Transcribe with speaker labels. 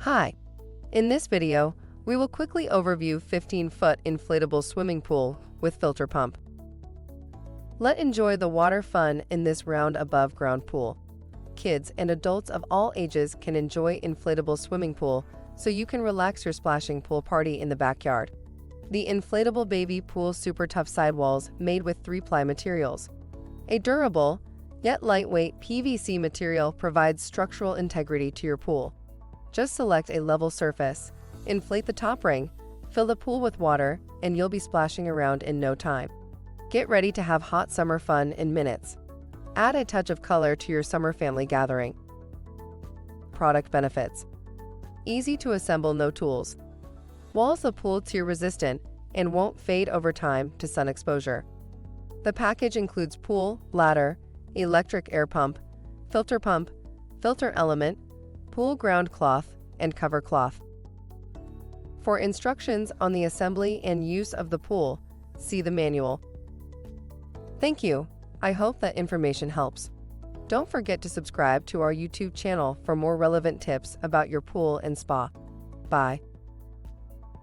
Speaker 1: Hi! In this video, we will quickly overview 15-foot inflatable swimming pool with filter pump. Let's enjoy the water fun in this round above-ground pool. Kids and adults of all ages can enjoy inflatable swimming pool, so you can relax your splashing pool party in the backyard. The inflatable baby pool super tough sidewalls made with 3-ply materials. A durable, yet lightweight PVC material provides structural integrity to your pool. Just select a level surface, inflate the top ring, fill the pool with water, and you'll be splashing around in no time. Get ready to have hot summer fun in minutes. Add a touch of color to your summer family gathering. Product benefits: easy to assemble, no tools. Walls the pool tear resistant and won't fade over time to sun exposure. The package includes pool, ladder, electric air pump, filter element, pool ground cloth, and cover cloth. For instructions on the assembly and use of the pool, see the manual. Thank you. I hope that information helps. Don't forget to subscribe to our YouTube channel for more relevant tips about your pool and spa. Bye.